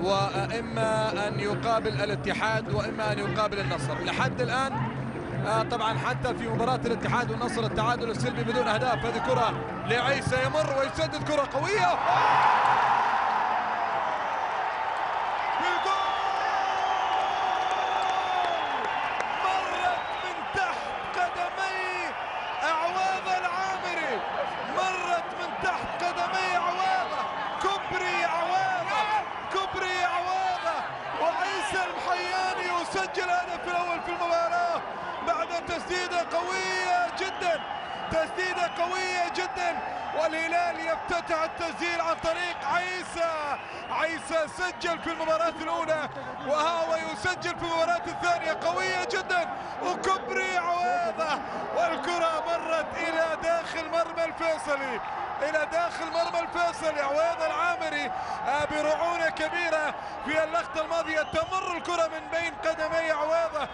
وإما أن يقابل الاتحاد وإما أن يقابل النصر. لحد الآن طبعا حتى في مباراة الاتحاد والنصر التعادل السلبي بدون أهداف. هذه كرة لعيسى يمر ويسدد كرة قوية، سجل الهدف الاول في المباراه بعد تسديده قويه جدا، تسديده قويه جدا، والهلال يفتتح التسجيل عن طريق عيسى. عيسى سجل في المباراه الاولى وهو يسجل في المباراه الثانيه، قويه جدا، وكبري عواضه، والكره مرت الى داخل مرمى الفيصلي، الى داخل مرمى الفيصلي. عويض العامري برعونه كبيره في اللقطه الماضيه، تمر الكره من بين قدمي عويضه.